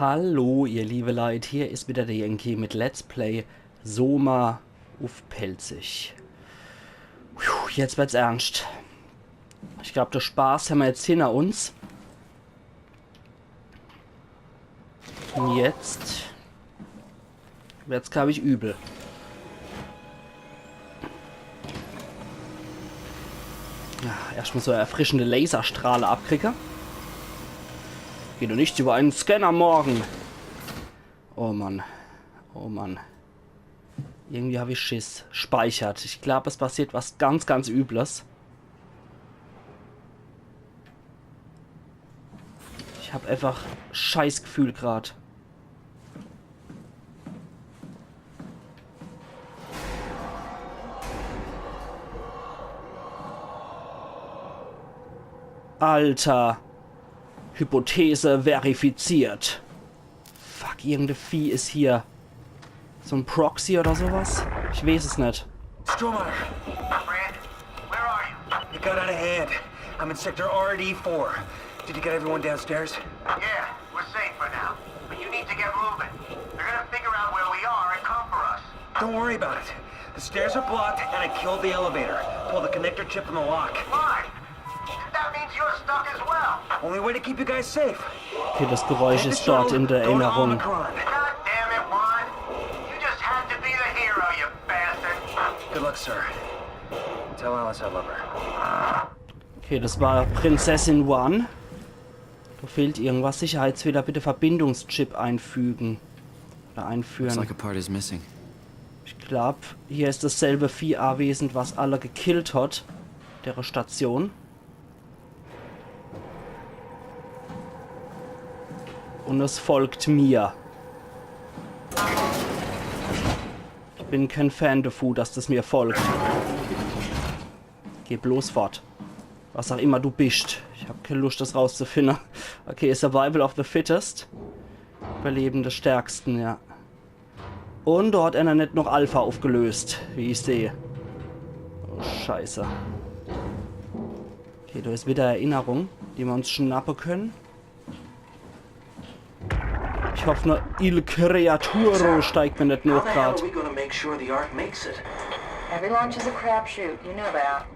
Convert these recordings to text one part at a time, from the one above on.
Hallo ihr liebe Leute, hier ist wieder der Yankee mit Let's Play Soma auf Pelzig. Puh, jetzt wird's ernst. Ich glaube, der Spaß haben wir jetzt hinter uns. Und jetzt wird's, glaube ich, übel. Ja, erstmal so erfrischende Laserstrahle abkriegen. Geht doch nicht über einen Scanner morgen. Oh Mann. Oh Mann. Irgendwie habe ich Schiss. Speichert. Ich glaube, es passiert was ganz, ganz Übles. Ich habe einfach Scheißgefühl gerade. Alter. Hypothese verifiziert. Fuck, irgendein Vieh ist hier. So ein Proxy oder sowas? Ich weiß es nicht. Strohmeyer, Brand, where are you? it got out of hand. I'm in sector RD4. Did you get everyone downstairs? Yeah, we're safe for now. But you need to get moving. They're gonna figure out where we are and come for us. Don't worry about it. The stairs are blocked and I killed the elevator. Pulled the connector chip from the lock. Fine. That means you're stuck as well. Only way to keep you guys safe. Okay, das Geräusch ist dort in der Go to Erinnerung. God Omicron. damn it, Juan. You just had to be the hero, you bastard. Good luck, sir. Tell Alice I love her. Okay, das war Prinzessin One. Da fehlt irgendwas. Sicherheitsfehler, bitte Verbindungschip einfügen. Oder Looks einführen. like a part is missing. Ich glaube, hier ist dasselbe Vieh anwesend, was alle gekillt hat. Der Station. Und es folgt mir. Ich bin kein Fan davon, dass das mir folgt. Geh bloß fort. Was auch immer du bist. Ich habe keine Lust, das rauszufinden. Okay, Survival of the Fittest. Überleben des Stärksten, ja. Und dort hat er nicht noch Alpha aufgelöst, wie ich sehe. Oh, scheiße. Okay, da ist wieder Erinnerung, die wir uns schnappen können. Ich hoffe nur, Il Creaturo steigt mir nicht nur How the hell are gerade. we gonna make sure the Ark makes it? Every launch is a crapshoot, you know that.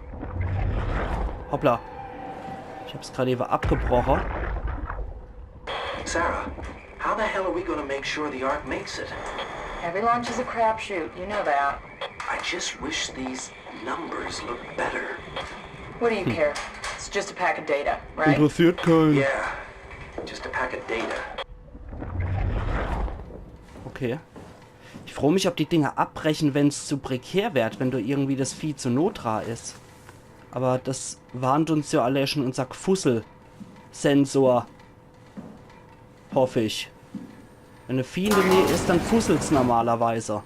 Hoppla. Ich hab's gerade eben abgebrochen. Sarah, how the hell are we gonna make sure the Ark makes it? Every launch is a crapshoot, you know that. I just wish these numbers looked better. What do you care? It's just a pack of data, right? Interessiert keinen. Yeah, just a pack of data. Okay. Ich freue mich, ob die Dinger abbrechen, wenn es zu prekär wird, wenn du irgendwie das Vieh zu notrar ist. Aber das warnt uns ja alle schon unser Fussel-Sensor. Hoffe ich. Wenn eine Vieh in der Nähe ist, dann fusselt's normalerweise.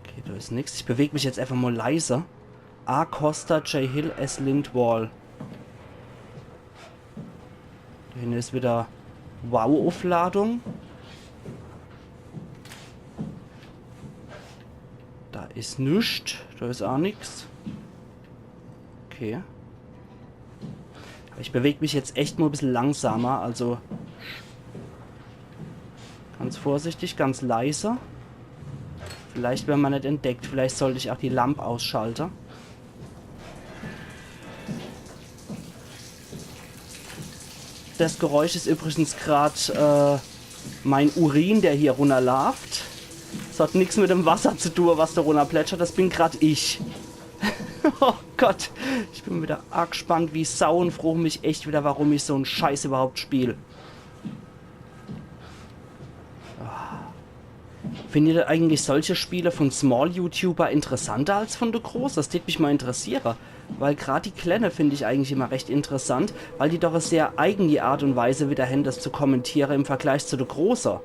Okay, da ist nichts. Ich bewege mich jetzt einfach mal leise. A. Costa, J. Hill, S. Lindwall. Da hinten ist wieder Wow-Aufladung. Da ist nichts. Da ist auch nichts. Okay. Aber ich bewege mich jetzt echt nur ein bisschen langsamer. Also ganz vorsichtig, ganz leise. Vielleicht werden wir nicht entdeckt. Vielleicht sollte ich auch die Lampe ausschalten. Das Geräusch ist übrigens gerade mein Urin, der hier runterläuft. Das hat nichts mit dem Wasser zu tun, was da runterplätschert. Das bin gerade ich. Oh Gott, ich bin wieder arg gespannt wie Sau und froh mich echt wieder, warum ich so einen Scheiß überhaupt spiele. Findet ihr eigentlich solche Spiele von Small-YouTuber interessanter als von der Groß? Das würde mich mal interessieren. Weil gerade die Kleine finde ich eigentlich immer recht interessant, weil die doch eine sehr eigene Art und Weise wieder haben, das zu kommentieren im Vergleich zu der Großer.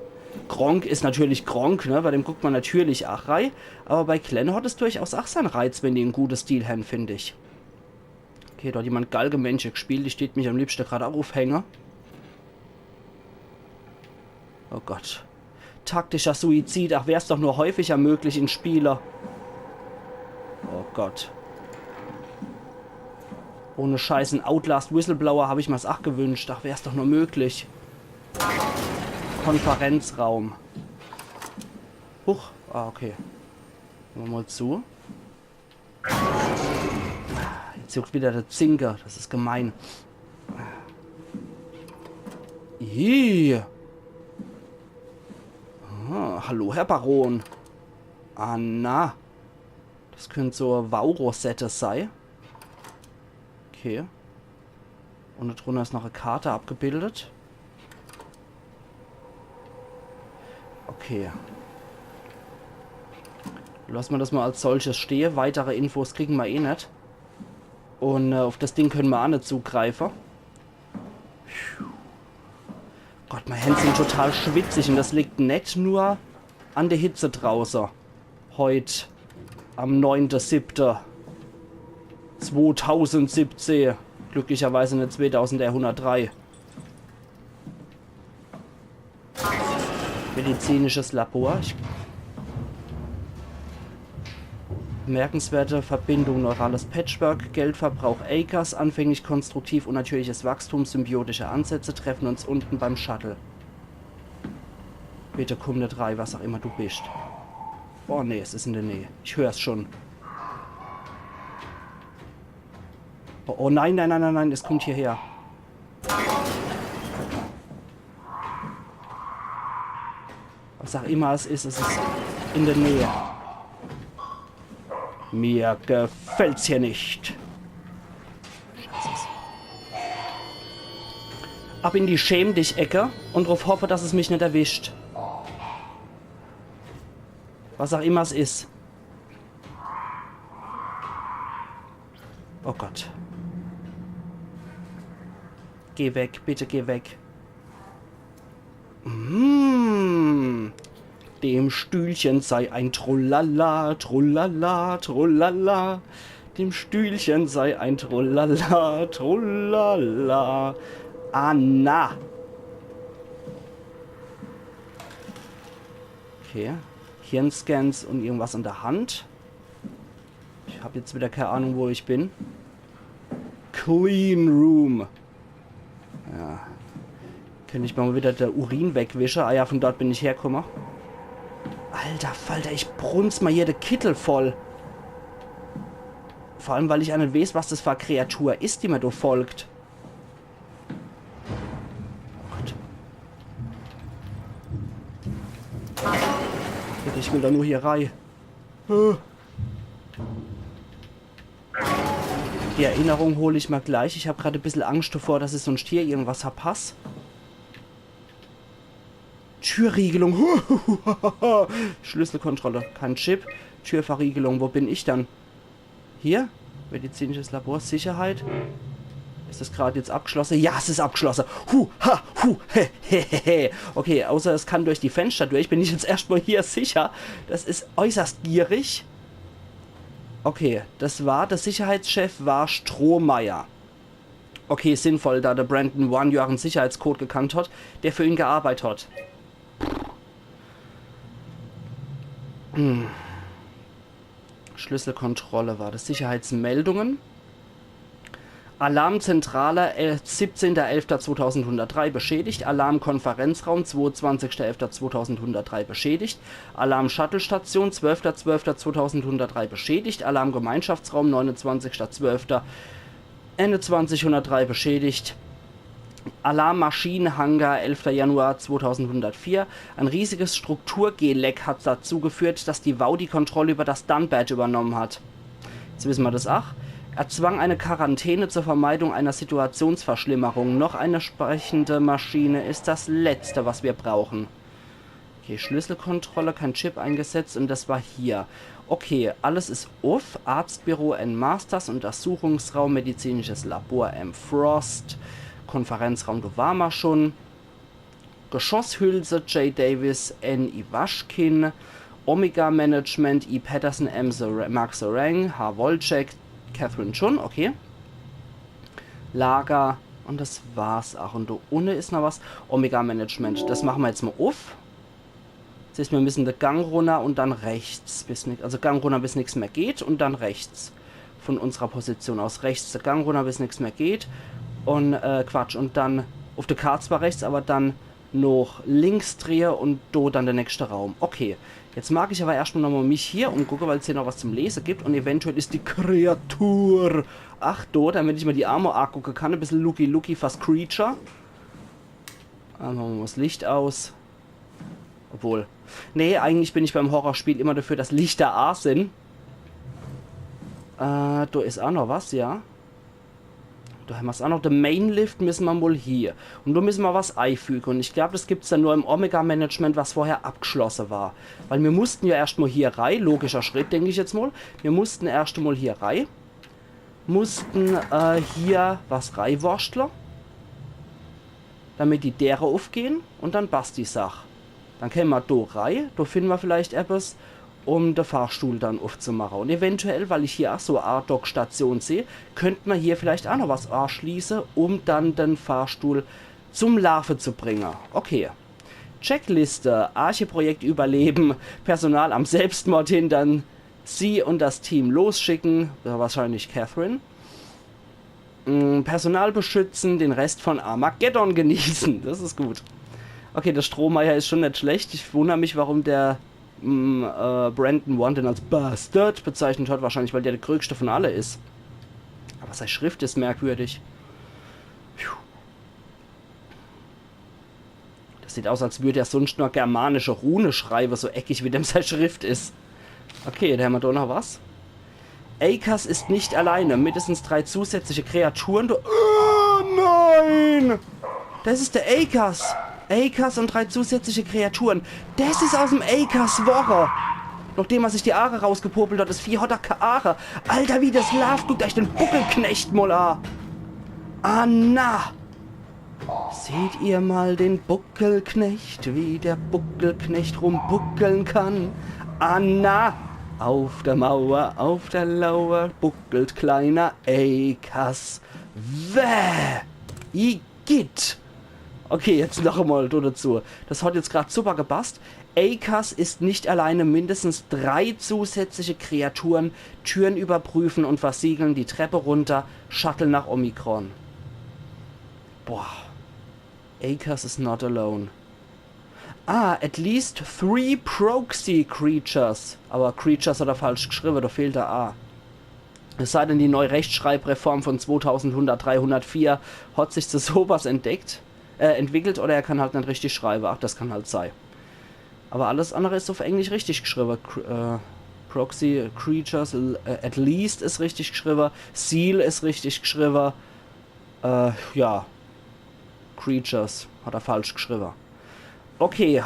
Gronk ist natürlich Gronk, ne? Bei dem guckt man natürlich auch rein. Aber bei Kleine hat es durchaus auch seinen Reiz, wenn die einen guten Stil haben, finde ich. Okay, da hat jemand Galgenmensch gespielt, die steht mich am liebsten gerade aufhängen. Oh Gott. Taktischer Suizid, ach, wär's doch nur häufiger möglich in Spieler. Oh Gott. Ohne Scheiß, ein Outlast Whistleblower habe ich mir's auch gewünscht. Ach, wäre es doch nur möglich. Konferenzraum. Huch. Ah, okay. Machen wir mal zu. Jetzt juckt wieder der Zinker. Das ist gemein. Ih. Ah, hallo, Herr Baron. Ah, na. Das könnte so eine Wow-Rosette sein. Okay. Und darunter ist noch eine Karte abgebildet. Okay. Lassen wir das mal als solches stehen. Weitere Infos kriegen wir eh nicht. Und auf das Ding können wir auch nicht zugreifen. Gott, meine Hände sind total schwitzig. Und das liegt nicht nur an der Hitze draußen. Heute am 9.7.2017. Glücklicherweise nicht 2103. Medizinisches Labor. Bemerkenswerte Verbindung, neurales Patchwork, Geldverbrauch Acres, anfänglich konstruktiv, unnatürliches Wachstum, symbiotische Ansätze treffen uns unten beim Shuttle. Bitte komm nicht rein, was auch immer du bist. Oh nee, es ist in der Nähe. Ich höre es schon. Oh, oh nein, nein, nein, nein, nein, es kommt hierher. Was auch immer es ist in der Nähe. Mir gefällt's hier nicht. Scheiße. Ab in die Schäm dich Ecke und darauf hoffe, dass es mich nicht erwischt. Was auch immer es ist. Oh Gott. Geh weg, bitte geh weg. Dem Stühlchen sei ein Trullala, Trullala, Trullala. Dem Stühlchen sei ein Trullala, Trullala. Anna. Okay. Hirnscans und irgendwas in der Hand. Ich habe jetzt wieder keine Ahnung, wo ich bin. Clean Room. Ja. Könnte ich mal wieder der Urin wegwischen. Ah ja, von dort bin ich hergekommen. Alter Falter, ich brunz mal hier den Kittel voll. Vor allem, weil ich auch nicht weiß, was das für eine Kreatur ist, die mir da folgt. Oh Gott. Ich will da nur hier rein. Die Erinnerung hole ich mal gleich. Ich habe gerade ein bisschen Angst davor, dass ich sonst hier irgendwas verpasse. Türriegelung. Schlüsselkontrolle. Kein Chip. Türverriegelung. Wo bin ich dann? Hier? Medizinisches Labor. Sicherheit. Ist das gerade jetzt abgeschlossen? Ja, es ist abgeschlossen. Okay, außer es kann durch die Fenster durch. Bin ich jetzt erstmal hier sicher. Das ist äußerst gierig. Okay, das war, der Sicherheitschef war Strohmeier. Okay, sinnvoll, da der Brandon One ja einen Sicherheitscode gekannt hat, der für ihn gearbeitet hat. Schlüsselkontrolle war das. Sicherheitsmeldungen. Alarmzentrale 17.11.2103 beschädigt. Alarmkonferenzraum 22.11.2103 beschädigt. Alarm-Shuttle-Station 12.12.2103 beschädigt. Alarmgemeinschaftsraum 29.12.2103 beschädigt. Alarmmaschinenhangar 11. Januar 2104. Ein riesiges Strukturgeleck hat dazu geführt, dass die WOW die Kontrolle über das Dunbadge übernommen hat. Jetzt wissen wir das auch. Erzwang eine Quarantäne zur Vermeidung einer Situationsverschlimmerung. Noch eine sprechende Maschine ist das Letzte, was wir brauchen. Okay, Schlüsselkontrolle, kein Chip eingesetzt und das war hier. Okay, alles ist off. Arztbüro N. Masters, Untersuchungsraum, medizinisches Labor M. Frost, Konferenzraum, da waren wir schon. Geschosshülse J. Davis N. Iwaschkin, Omega Management E. Patterson M. Mark Serang, H. Wolczek, Catherine Chun, okay. Lager und das war's auch. Und da unten ist noch was. Omega Management, das machen wir jetzt mal auf. Jetzt ist mir ein bisschen der Gang runter und dann rechts. Bis nicht, also Gang runter, bis nichts mehr geht und dann rechts. von unserer Position aus. Rechts der Gang runter, bis nichts mehr geht. Und, Quatsch. Und dann auf der Karte zwar rechts, aber dann noch links drehe und do dann der nächste Raum. Okay. Jetzt mag ich aber erstmal nochmal mich hier umgucken, weil es hier noch was zum Lesen gibt. Und eventuell ist die Kreatur. Ach, damit ich mal die Armor angucken kann. Ein bisschen Lucky, fast Creature. Dann machen wir mal das Licht aus. Obwohl. Nee, eigentlich bin ich beim Horrorspiel immer dafür, dass Lichter A sind. Da ist auch noch was, ja. Da haben wir es auch noch. Der Mainlift müssen wir wohl hier. Und da müssen wir was einfügen. Und ich glaube, das gibt es dann nur im Omega-Management, was vorher abgeschlossen war. Weil wir mussten ja erstmal hier rein. Logischer Schritt, denke ich jetzt mal. Wir mussten erst mal hier rein. Mussten hier was reinwursteln. Damit die Dere aufgehen. Und dann passt die Sache. Dann können wir da rein. Da finden wir vielleicht etwas, um den Fahrstuhl dann aufzumachen. Und eventuell, weil ich hier auch so eine Art-Dock-Station sehe, könnte man hier vielleicht auch noch was anschließen, um dann den Fahrstuhl zum Laufen zu bringen. Okay. Checkliste, Arche-Projekt überleben, Personal am Selbstmord hindern, sie und das Team losschicken, wahrscheinlich Catherine. Personal beschützen, den Rest von Armageddon genießen. Das ist gut. Okay, der Strohmeier ist schon nicht schlecht. Ich wundere mich, warum der Brandon One den als Bastard bezeichnet hat. Wahrscheinlich, weil der größte von alle ist. Aber seine Schrift ist merkwürdig. Puh. Das sieht aus, als würde er sonst nur germanische Rune schreiben, so eckig wie dem seine Schrift ist. Okay, da haben wir doch noch was. Akas ist nicht alleine. Mindestens 3 zusätzliche Kreaturen. Oh nein! Das ist der Akas. Akas und 3 zusätzliche Kreaturen. Das ist aus dem Akas Woche. Nachdem er sich die Aare rausgepopelt hat, das Vieh hat er keine Aare. Alter, wie das Love, guckt euch den Buckelknecht mal an. Ah, na. Seht ihr mal den Buckelknecht, wie der Buckelknecht rumbuckeln kann? Ah, na. Auf der Mauer, auf der Lauer, buckelt kleiner Akas. Wäh. Igitt. Okay, jetzt noch einmal dazu. Das hat jetzt gerade super gepasst. Akas ist nicht alleine. Mindestens 3 zusätzliche Kreaturen. Türen überprüfen und versiegeln. Die Treppe runter. Shuttle nach Omikron. Boah. Akas is not alone. Ah, at least 3 Proxy Creatures. Aber Creatures hat er falsch geschrieben. Da fehlt der A. Es sei denn, die neue Rechtschreibreform von 2100-304 hat sich zu sowas entwickelt, oder er kann halt nicht richtig schreiben. Ach, das kann halt sein. Aber alles andere ist auf Englisch richtig geschrieben. Proxy Creatures, at least ist richtig geschrieben. Seal ist richtig geschrieben. Ja. Creatures hat er falsch geschrieben. Okay.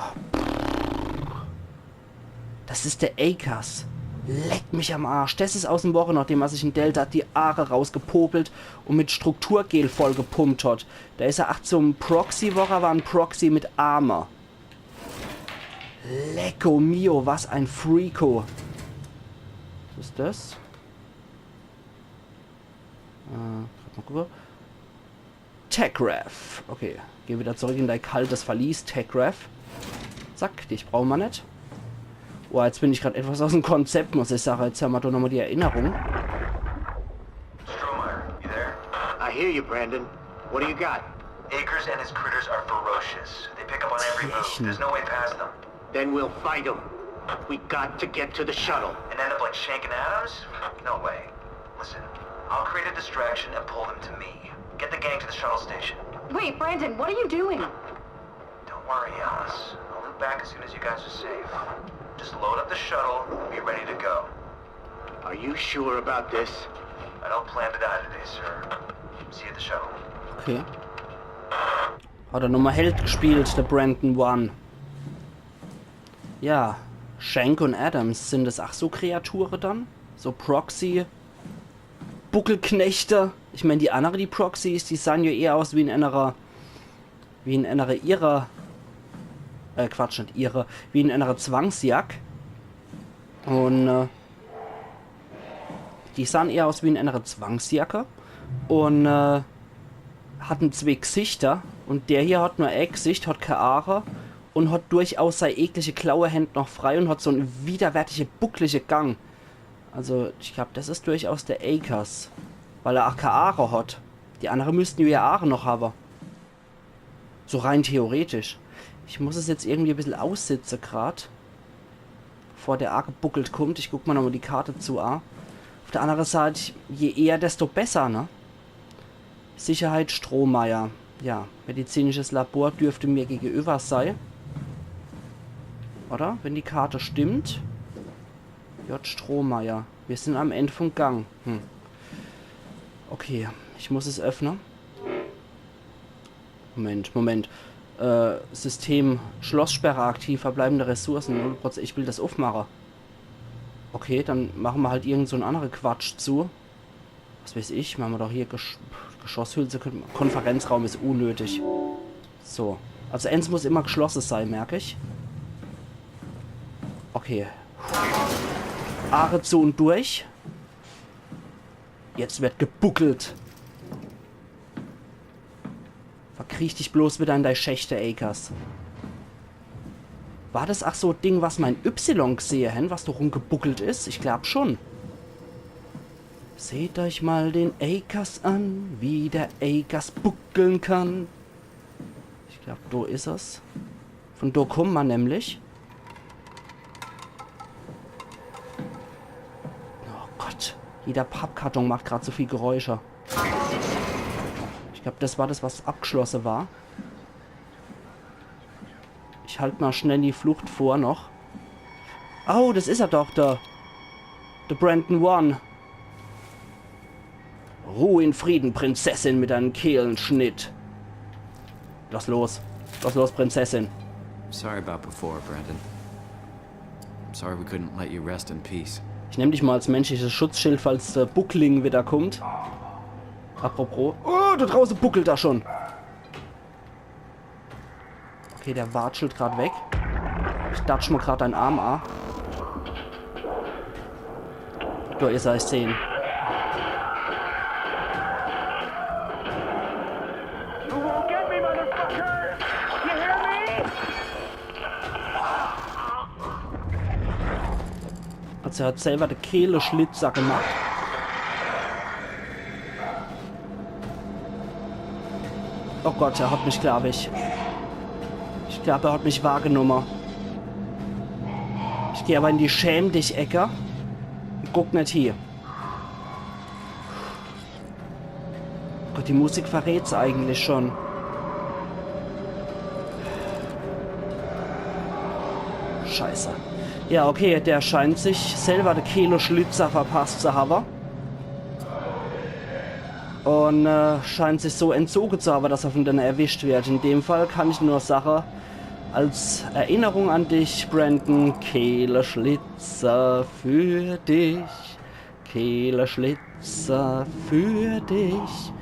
Das ist der Akas. Leckt mich am Arsch. Das ist aus dem Woche, nachdem er sich in Delta die Aare rausgepopelt und mit Strukturgel vollgepumpt hat. Da ist er zum Proxy-Woche, war ein Proxy mit Armor. Lecco mio, was ein Freako. Was ist das? Mal gucken. Techref. Okay, geh wieder zurück in dein kaltes Verlies. Techref. Zack, dich brauchen wir nicht. Oh, jetzt bin ich gerade etwas aus dem Konzept, muss ich sagen. Jetzt haben wir doch nochmal die Erinnerung. Strohmeyer, you there? I hear you, Brandon. What do you got? Akers and his critters are ferocious. They pick up on every move. There's no way past them. Then we'll fight them. We got to get to the shuttle. And end up like Shank and Adams? No way. Listen, I'll create a distraction and pull them to me. Get the gang to the shuttle station. Wait, Brandon, what are you doing? Don't worry, Alice. I'll loop back as soon as you guys are safe. Just load up the shuttle and be ready to go. Are you sure about this? I don't plan to die today, sir. See you at the shuttle. Okay. Hat er nochmal Held gespielt, der Brandon One. Ja, Shank und Adams, sind das auch so Kreaturen dann? So Proxy, Buckelknechte. Ich meine, die anderen, die Proxys, die sahen ja eher aus wie in einer ihrer Quatsch, nicht ihre, wie in einer Zwangsjagd. Und die sahen eher aus wie in einer Zwangsjacke. Und hatten 2 Gesichter. Und der hier hat nur ein Gesicht, hat keine Haare. Und hat durchaus seine eklige Klaue Hände noch frei und hat so einen widerwärtige, bucklige Gang. Also, ich glaube, das ist durchaus der Akers. Weil er auch keine Aare hat. Die anderen müssten ja Aare noch haben. So rein theoretisch. Ich muss es jetzt irgendwie ein bisschen aussitzen gerade. Bevor der A gebuckelt kommt. Ich guck mal nochmal die Karte zu A. Auf der anderen Seite, je eher, desto besser, ne? Sicherheit Strohmeier. Ja, medizinisches Labor dürfte mir gegenüber sein. Oder? Wenn die Karte stimmt. J. Strohmeier. Wir sind am Ende vom Gang. Okay, ich muss es öffnen. Moment. System Schlosssperre aktiv, verbleibende Ressourcen 0%. Ich will das aufmachen. Okay, dann machen wir halt irgend so einen anderen Quatsch zu. Was weiß ich, machen wir doch hier Geschosshülse. Konferenzraum ist unnötig. So. Also eins muss immer geschlossen sein, merke ich. Okay. Aare zu und durch. Jetzt wird gebuckelt. Verkriech dich bloß wieder in deine Schächte, Akers. War das ach so ein Ding, was mein Y gesehen, was doch rumgebuckelt ist? Ich glaube schon. Seht euch mal den Akers an, wie der Akers buckeln kann. Ich glaube, da ist es. Von da kommt man nämlich. Oh Gott. Jeder Pappkarton macht gerade so viel Geräusche. Ich glaube, das war das, was abgeschlossen war. Ich halte mal schnell die Flucht vor noch. Oh, das ist er doch, der Brandon One. Ruhe in Frieden, Prinzessin mit einem Kehlenschnitt. Lass los, Prinzessin. Sorry about before, Brandon. I'm sorry we couldn't let you rest in peace. Ich nehme dich mal als menschliches Schutzschild, falls der Buckling wieder kommt. Apropos. Oh, da draußen buckelt er schon. Okay, der watschelt gerade weg. Ich datsch mal gerade einen Arm an. Da ist er, ich sehe ihn. Also er hat selber den Kehleschlitzer gemacht. Oh Gott, er hat mich, glaube ich. Ich glaube, er hat mich wahrgenommen. Ich gehe aber in die Schäm dich Ecke. Und guck nicht hier. Gott, die Musik verrät's eigentlich schon. Scheiße. Ja, okay, der scheint sich selber den Kehleschlitzer verpasst zu haben. Und scheint sich so entzogen zu haben, dass er von denen erwischt wird. In dem Fall kann ich nur sagen, als Erinnerung an dich, Brandon, Kehleschlitzer für dich. Kehleschlitzer für dich.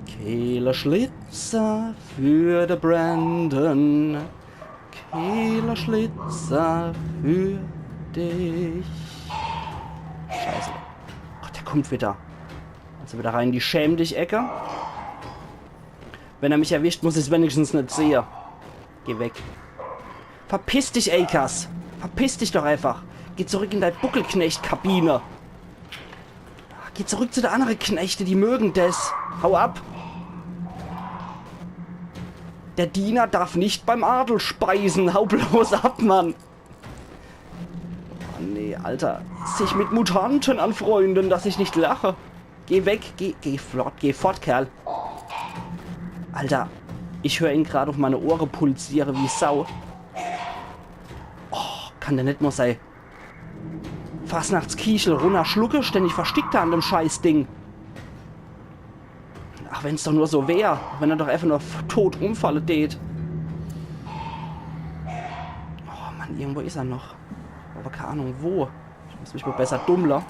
Kehleschlitzer für den Brandon. Kehleschlitzer für dich. Scheiße. Gott, der kommt wieder. Also wieder rein in die Schäm dich Ecke. Wenn er mich erwischt, muss ich es wenigstens nicht sehen. Geh weg. Verpiss dich, Akers. Verpiss dich doch einfach. Geh zurück in deine Buckelknecht-Kabine. Geh zurück zu den anderen Knechte, die mögen das. Hau ab. Der Diener darf nicht beim Adel speisen. Hau bloß ab, Mann. Oh nee, Alter. Sich mit Mutanten anfreunden, dass ich nicht lache. Geh weg. Geh flott. Geh fort, Kerl. Alter. Ich höre ihn gerade auf meine Ohren pulsieren wie Sau. Oh, kann der nicht mal sein Fastnachtskiechel runterschlucke, ständig verstickt er an dem Scheißding. Ach, wenn es doch nur so wäre. Wenn er doch einfach nur tot umfallen tät. Oh Mann, irgendwo ist er noch. Aber keine Ahnung wo. Ich muss mich mal besser dummler,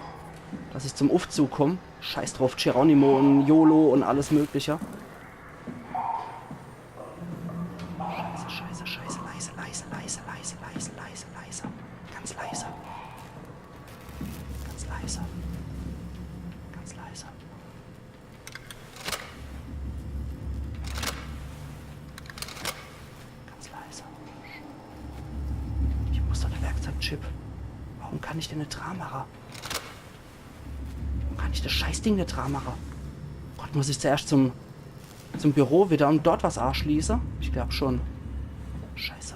dass ich zum Aufzug komme. Scheiß drauf, Geronimo und YOLO und alles mögliche. Scheiße. Leise. Ganz leise. Ich muss doch den Werkzeugchip. Warum kann ich denn nicht dran machen? kann ich das Scheißding nicht dran machen? Gott, muss ich zuerst zum Büro wieder und dort was anschließen? Ich glaube schon. Scheiße.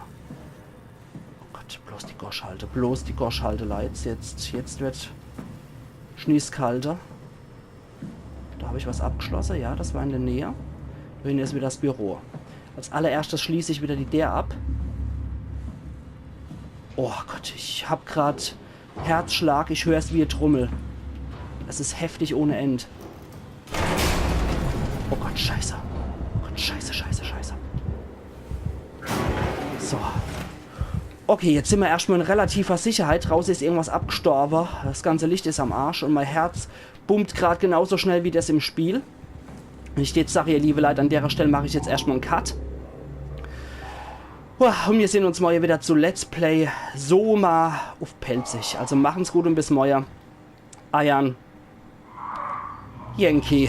Oh Gott, bloß die Gosch halte. Bloß die Gosch halte, Leute. Jetzt wird Schnießkalter. Da habe ich was abgeschlossen. Ja, das war in der Nähe. Hier ist wieder das Büro. Als allererstes schließe ich wieder die der ab. Oh Gott, ich habe gerade Herzschlag. Ich höre es wie ein Trommel. Es ist heftig ohne End. Oh Gott, scheiße. Oh Gott, scheiße. So. Okay, jetzt sind wir erstmal in relativer Sicherheit. Draußen ist irgendwas abgestorben. Das ganze Licht ist am Arsch und mein Herz pumpt gerade genauso schnell wie das im Spiel. Wenn ich jetzt sage, ihr liebe Leute, an der Stelle mache ich jetzt erstmal einen Cut. Und wir sehen uns morgen wieder zu Let's Play Soma auf Pelzig. Also machen's gut und bis morgen. Ayan. Yankee.